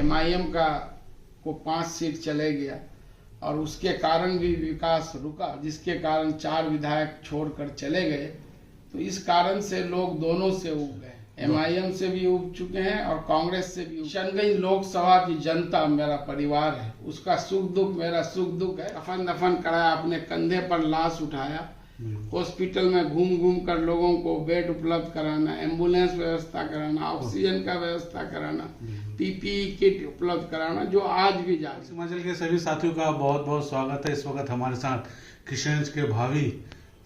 MIM का को 5 seat चले गया और उसके कारण भी विकास रुका, जिसके कारण 4 विधायक छोड़कर चले गए। तो इस कारण से लोग दोनों से उब गए, एमआईएम से भी उब चुके हैं और कांग्रेस से भी। किशनगंज लोकसभा की जनता मेरा परिवार है, उसका सुख दुख मेरा सुख दुख है। कफन दफन कराया, अपने कंधे पर लाश उठाया, हॉस्पिटल में घूम घूम कर लोगों को बेड उपलब्ध कराना, एम्बुलेंस व्यवस्था कराना, ऑक्सीजन का व्यवस्था कराना, पीपीई किट उपलब्ध कराना, जो आज भी जारी। हिमाचल के सभी साथियों का बहुत बहुत स्वागत है। इस वक्त हमारे साथ किशनगंज के भावी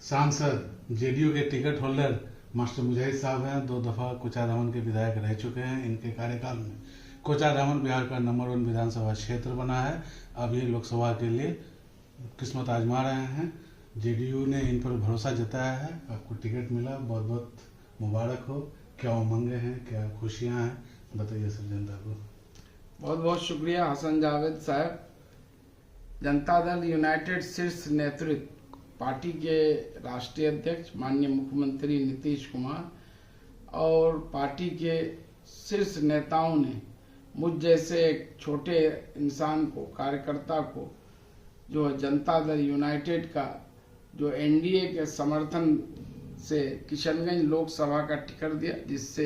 सांसद, जेडीयू के टिकट होल्डर मास्टर मुजाहिद साहब हैं। 2 दफा कोचाधामन के विधायक रह चुके हैं। इनके कार्यकाल में कोचाधामन बिहार का नंबर 1 विधानसभा क्षेत्र बना है। अब ये लोकसभा के लिए किस्मत आजमा रहे हैं। जेडीयू ने इन पर भरोसा जताया है। आपको टिकट मिला, बहुत बहुत मुबारक हो। क्या उमंगें हैं, क्या खुशियां हैं, बताइए सब जनता को। बहुत बहुत शुक्रिया हसन जावेद साहब। जनता दल यूनाइटेड शीर्ष नेतृत्व, पार्टी के राष्ट्रीय अध्यक्ष माननीय मुख्यमंत्री नीतीश कुमार और पार्टी के शीर्ष नेताओं ने मुझ जैसे एक छोटे इंसान को, कार्यकर्ता को, जो जनता दल यूनाइटेड का जो एनडीए के समर्थन से किशनगंज लोकसभा का टिकट दिया, जिससे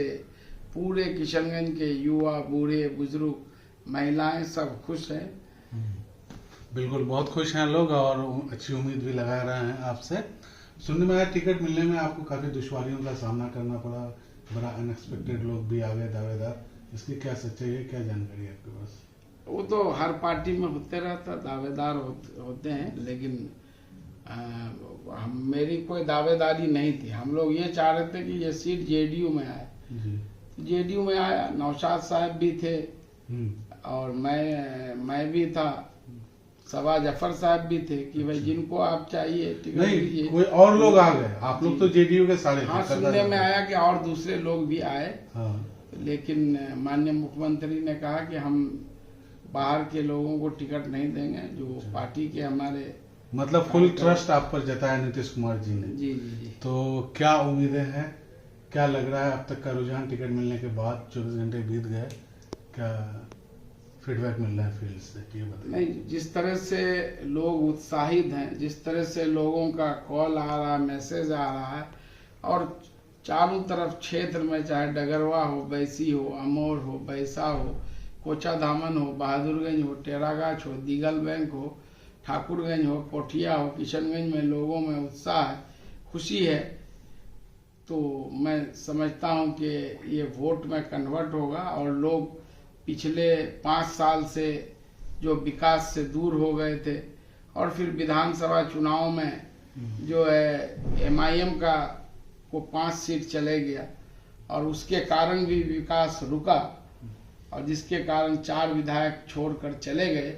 पूरे किशनगंज के युवा, बूढ़े, बुजुर्ग, महिलाएं सब खुश हैं। बिल्कुल, बहुत खुश हैं लोग और अच्छी उम्मीद भी लगा रहे हैं आपसे। सुनने में आया टिकट मिलने में आपको काफी दुश्वारियों का सामना करना पड़ा, बड़ा अनएक्सपेक्टेड लोग भी आ गए दावेदार। इसकी क्या सच्चाई है, क्या जानकारी है आपके पास? वो तो हर पार्टी में होते रहता, दावेदार होते हैं, लेकिन मेरी कोई दावेदारी नहीं थी। हम लोग ये चाह रहे थे कि ये सीट जेडीयू में आए। जेडीयू में आया, नौशाद साहब भी थे और मैं भी था, सवा जफर साहब भी थे कि भाई जिनको आप चाहिए टिकट दीजिए। कोई और लोग आ गए, आप लोग तो जेडीयू के सारे। हाँ, सुनने में आया कि और दूसरे लोग भी आए। लेकिन माननीय मुख्यमंत्री ने कहा कि हम बाहर के लोगों को टिकट नहीं देंगे, जो पार्टी के हमारे, मतलब फुल ट्रस्ट आप पर जताया नीतीश कुमार जी ने। जी जी जी। तो क्या उम्मीदें हैं, क्या लग रहा है अब तक का रुझान टिकट मिलने के बाद? 24 घंटे बीत गए, क्या फीडबैक मिल रहा है फील्ड से, ये बताइए। नहीं, जिस तरह से लोग उत्साहित हैं, जिस तरह से लोगों का कॉल आ रहा है, मैसेज आ रहा है, और चारों तरफ क्षेत्र में चाहे डगरवा हो, बैसी हो, अमोर हो, बैसा हो, कोचाधामन हो, बहादुरगंज हो, टेरागाछ हो, दीगल बैंक हो, ठाकुरगंज हो, पोठिया हो, किशनगंज में लोगों में उत्साह है, खुशी है। तो मैं समझता हूं कि ये वोट में कन्वर्ट होगा और लोग पिछले 5 साल से जो विकास से दूर हो गए थे और फिर विधानसभा चुनाव में जो है एमआईएम का को 5 सीट चले गया और उसके कारण भी विकास रुका और जिसके कारण 4 विधायक छोड़कर चले गए।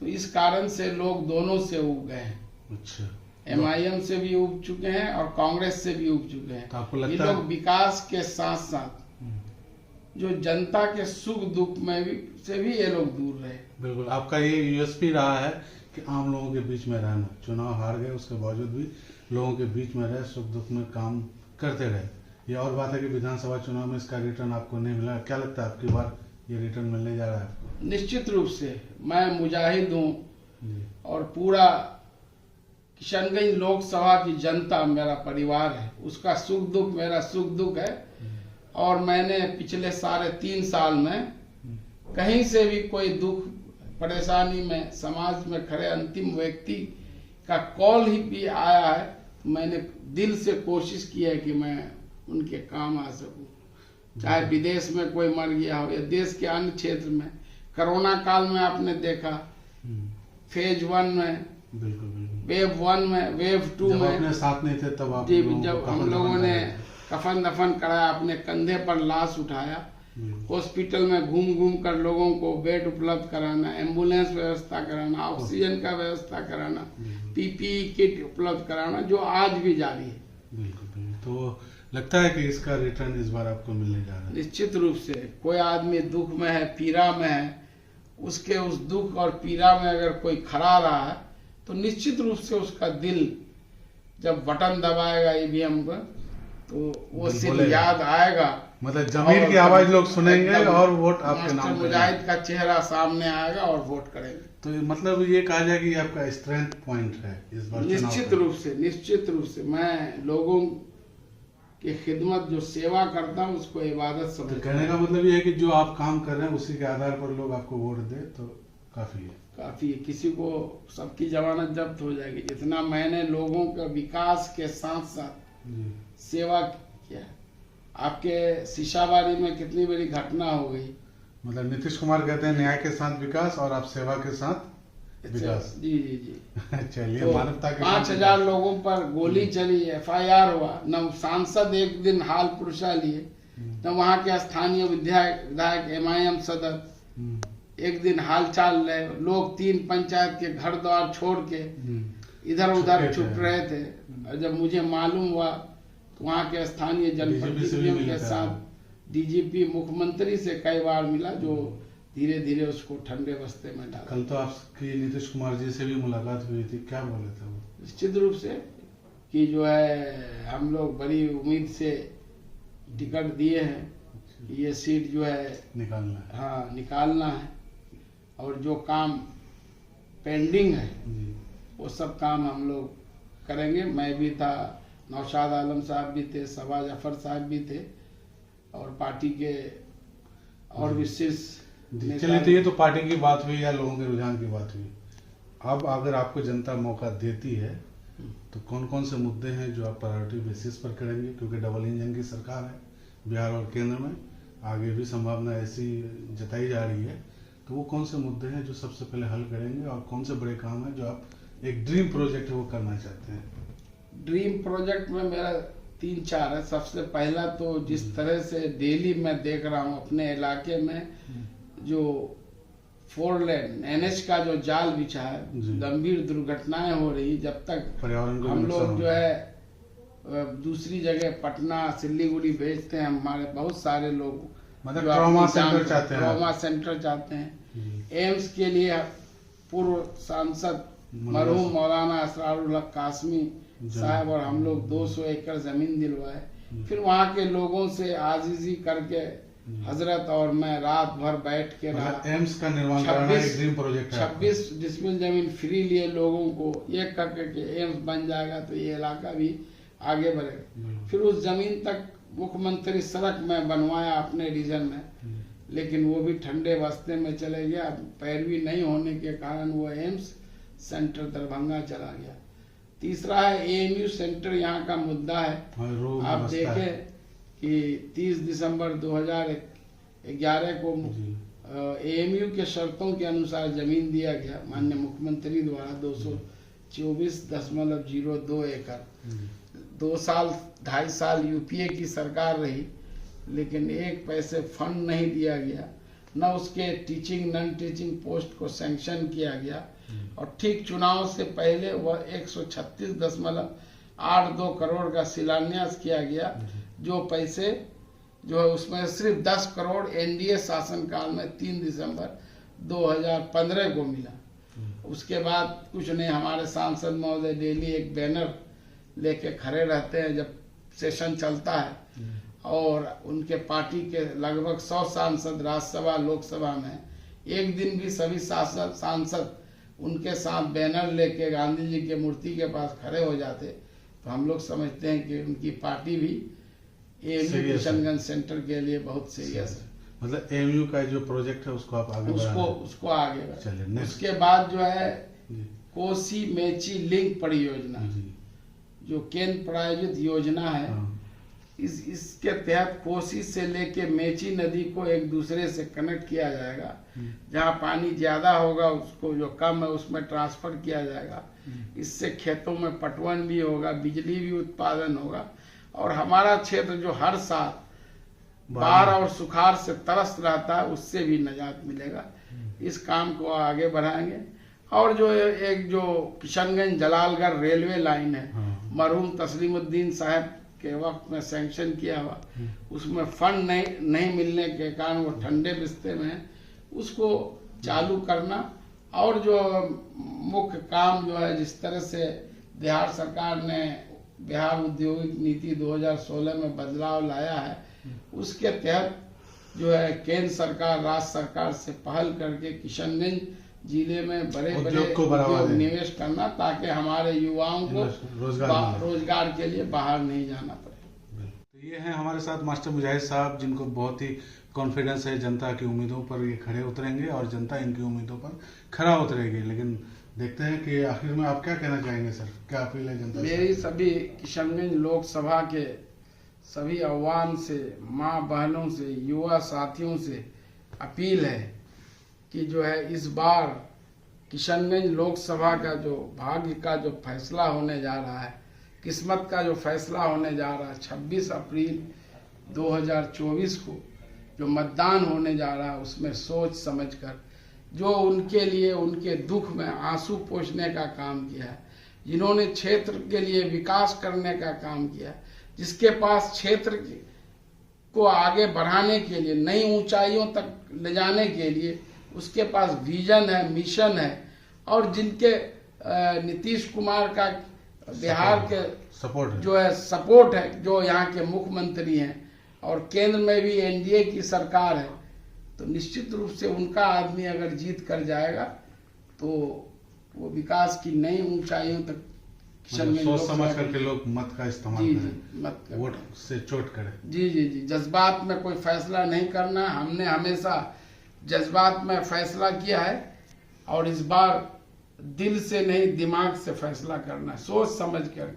तो इस कारण से लोग दोनों से उब गए हैं। अच्छा, एमआईएम से भी उब चुके हैं और कांग्रेस से भी उब चुके हैं। तो आपको लगता ये लोग विकास के साथ साथ जो जनता के सुख दुख में भी से भी ये लोग दूर रहे। बिल्कुल, आपका ये यूएसपी रहा है कि आम लोगों के बीच में रहना। चुनाव हार गए, उसके बावजूद भी लोगों के बीच में रहे, सुख दुख में काम करते रहे। ये और बात है कि विधानसभा चुनाव में इसका रिटर्न आपको नहीं मिला। क्या लगता है आपकी बार ये रिटर्न मिलने जा रहा है आपको? निश्चित रूप से मैं मुजाहिद हूँ और पूरा किशनगंज लोकसभा की जनता मेरा परिवार है, उसका सुख दुख मेरा सुख दुख है। और मैंने पिछले 3.5 साल में कहीं से भी कोई दुख परेशानी में समाज में खड़े अंतिम व्यक्ति का कॉल ही भी आया है, तो मैंने दिल से कोशिश की है कि मैं उनके काम आ सकूं। चाहे विदेश में कोई मर गया हो या देश के अन्य क्षेत्र में। कोरोना काल में आपने देखा, फेज 1 में, वेव 1 में, वेव 2 में अपने साथ नहीं थे तब आप जब हम लोगों ने कफन दफन कराया, अपने कंधे पर लाश उठाया, हॉस्पिटल में घूम घूम कर लोगों को बेड उपलब्ध कराना, एम्बुलेंस व्यवस्था कराना, ऑक्सीजन का व्यवस्था कराना, पीपीई किट उपलब्ध कराना, जो आज भी जारी है। बिल्कुल। तो लगता है कि इसका रिटर्न इस बार आपको मिलने जा रहा है? निश्चित रूप से। कोई आदमी दुख में है, पीड़ा में है, उसके उस दुख और पीड़ा में अगर कोई खड़ा रहा है तो निश्चित रूप से उसका दिल जब बटन दबाएगा ईवीएम का तो वो सिर्फ याद आएगा मतलब जमीर की आवाज लोग सुनेंगे एकदम और वोट आपके मास्टर नाम करेंगे। मुजाहिद का चेहरा सामने आएगा और वोट करेंगे। तो मतलब ये कहा जाए कि आपका स्ट्रेंथ पॉइंट है इस बार चुनाव निश्चित का। रूप से, निश्चित रूप से मैं लोगों की खिदमत, जो सेवा करता हूँ उसको इबादत तो समझता कहने का हूँ। मतलब ये है कि जो आप काम कर रहे हैं उसी के आधार पर लोग आपको वोट दे तो काफी है। काफी है, किसी को सबकी जमानत जब्त हो जाएगी। जितना मैंने लोगों का विकास के साथ साथ जी। सेवा किया, आपके शीशाबारी में कितनी बड़ी घटना हो गई। मतलब नीतीश कुमार कहते हैं न्याय के साथ विकास और आप सेवा के साथ विकास। जी जी जी। चलिए तो मानवता के 5,000 लोगों पर गोली चली, FIR हुआ, न सांसद एक दिन हाल पुरसा लिए, न वहाँ के स्थानीय विधायक MIM सदर हम्म, एक दिन हाल चाल रहे। लोग 3 पंचायत के घर द्वार छोड़ के इधर उधर छुप रहे थे। और जब मुझे मालूम हुआ तो वहाँ के स्थानीय जनप्रतिनिधियों के साथ DGP मुख्यमंत्री से कई बार मिला, जो धीरे धीरे उसको ठंडे बस्ते में डाला। कल तो आपकी नीतीश कुमार जी से भी मुलाकात हुई थी, क्या बोले थे वो? निश्चित रूप से कि जो है हम लोग बड़ी उम्मीद से टिकट दिए हैं, ये सीट जो है निकालना है। हाँ निकालना है, और जो काम पेंडिंग है जी। वो सब काम हम लोग करेंगे। मैं भी था, नौशाद आलम साहब भी थे, सबा जफर साहब भी थे, और पार्टी के और विशेष चलिए, तो ये तो पार्टी की बात हुई या लोगों के रुझान की बात हुई। अब अगर आपको जनता मौका देती है तो कौन कौन से मुद्दे हैं जो आप प्रायोरिटी बेसिस पर करेंगे, क्योंकि डबल इंजन की सरकार है बिहार और केंद्र में, आगे भी संभावना ऐसी जताई जा रही है, तो वो कौन से मुद्दे हैं जो सबसे पहले हल करेंगे और कौन से बड़े काम हैं जो आप एक ड्रीम प्रोजेक्ट है वो करना चाहते हैं? ड्रीम प्रोजेक्ट में मेरा 3-4 है। सबसे पहला तो जिस तरह से डेली मैं देख रहा हूँ अपने इलाके में जो 4 लेन NH का जो जाल बिछा है, गंभीर दुर्घटनाएं हो रही। जब तक पर्यावरण को हम नुकसान लोग जो है दूसरी जगह पटना सिलीगुड़ी भेजते हैं, हमारे बहुत सारे लोग मतलब जो ट्रॉमा अपनी जान सेंटर को चाहते हैं। ट्रॉमा सेंटर चाहते हैं। एम्स के लिए पूर्व सांसद मरहूम मौलाना असरारुल हक कासमी साहब और हम लोग 200 एकड़ जमीन दिलवाए। फिर वहाँ के लोगों से आजीजी करके हजरत और मैं रात भर बैठ के मतलब एम्स का निर्माण कराना एक ड्रीम प्रोजेक्ट है। 26 डिसमिल जमीन फ्री लिए लोगों को, ये करके कि एम्स बन जाएगा तो ये इलाका भी आगे बढ़ेगा। फिर उस जमीन तक मुख्यमंत्री सड़क में बनवाया अपने रीजन में, लेकिन वो भी ठंडे बस्ते में चले गया। पैरवी नहीं होने के कारण वो एम्स सेंटर दरभंगा चला गया। तीसरा है AMU सेंटर, यहाँ का मुद्दा है। आप देखें कि 30 दिसंबर 2011 को AMU के शर्तों के अनुसार जमीन दिया गया माननीय मुख्यमंत्री द्वारा 224.02 एकड़। 2.5 साल UPA की सरकार रही, लेकिन एक पैसे फंड नहीं दिया गया, न उसके टीचिंग नॉन टीचिंग पोस्ट को सैंक्शन किया गया। और ठीक चुनाव से पहले वह 136.82 करोड़ का शिलान्यास किया गया, जो पैसे जो है उसमें सिर्फ 10 करोड़ NDA शासनकाल में 3 दिसंबर 2015 को मिला। उसके बाद कुछ नहीं। हमारे सांसद महोदय डेली एक बैनर लेके खड़े रहते हैं जब सेशन चलता है, और उनके पार्टी के लगभग 100 सांसद राज्यसभा लोकसभा में एक दिन भी सभी सांसद उनके साथ बैनर लेके गांधी जी के मूर्ति के पास खड़े हो जाते, तो हम लोग समझते हैं कि उनकी पार्टी भी AMU किशनगंज सेंटर के लिए बहुत सीरियस है। मतलब AMU का जो प्रोजेक्ट है उसको आप आगे उसको आगे चलिए। उसके बाद जो है कोसी मेची लिंक परियोजना, जो केंद्र प्रायोजित योजना है, इसके तहत कोसी से लेके मेची नदी को एक दूसरे से कनेक्ट किया जाएगा। जहाँ पानी ज्यादा होगा उसको, जो कम है उसमें ट्रांसफर किया जाएगा। इससे खेतों में पटवन भी होगा, बिजली भी उत्पादन होगा, और हमारा क्षेत्र जो हर साल बाढ़ और सुखाड़ से तरस रहता है उससे भी निजात मिलेगा। इस काम को आगे बढ़ाएंगे। और जो एक जो किशनगंज जलालगढ़ रेलवे लाइन है, मरहूम तस्लीमुद्दीन साहब के वक्त में सैंक्शन किया हुआ, उसमें फंड नहीं मिलने के कारण वो ठंडे बिस्ते में है, उसको चालू करना। और जो मुख्य काम जो है, जिस तरह से बिहार सरकार ने बिहार औद्योगिक नीति 2016 में बदलाव लाया है, उसके तहत जो है केंद्र सरकार, राज्य सरकार से पहल करके किशनगंज जिले में बड़े बड़े उद्योग को बढ़ावा उद्योग दें। निवेश करना, ताकि हमारे युवाओं को रोजगार के लिए बाहर नहीं जाना पड़े। तो ये हैं हमारे साथ मास्टर मुजाहिद साहब, जिनको बहुत ही कॉन्फिडेंस है जनता की उम्मीदों पर ये खड़े उतरेंगे और जनता इनकी उम्मीदों पर खरा उतरेगी। लेकिन देखते हैं कि आखिर में आप क्या कहना चाहेंगे सर, क्या अपील है जनता से? मेरी सभी किशनगंज लोकसभा के सभी आह्वान से, माँ बहनों से, युवा साथियों से अपील है कि जो है इस बार किशनगंज लोकसभा का जो भाग्य का जो फैसला होने जा रहा है, किस्मत का जो फैसला होने जा रहा है, 26 अप्रैल 2024 को जो मतदान होने जा रहा है, उसमें सोच समझकर जो उनके लिए, उनके दुख में आंसू पोंछने का काम किया है, जिन्होंने क्षेत्र के लिए विकास करने का काम किया है, जिसके पास क्षेत्र को आगे बढ़ाने के लिए, नई ऊंचाइयों तक ले जाने के लिए उसके पास विजन है, मिशन है, और जिनके नीतीश कुमार का बिहार के सपोर्ट जो है सपोर्ट है, जो यहाँ के मुख्यमंत्री हैं और केंद्र में भी एनडीए की सरकार है, तो निश्चित रूप से उनका आदमी अगर जीत कर जाएगा तो वो विकास की नई ऊंचाइयों तक सोच समझ करके लोग मत का इस्तेमाल जी करें, मत कर वोट से चोट करें। जी जज्बात में कोई फैसला नहीं करना। हमने हमेशा जज्बात में फैसला किया है और इस बार दिल से नहीं, दिमाग से फैसला करना है, सोच समझ कर।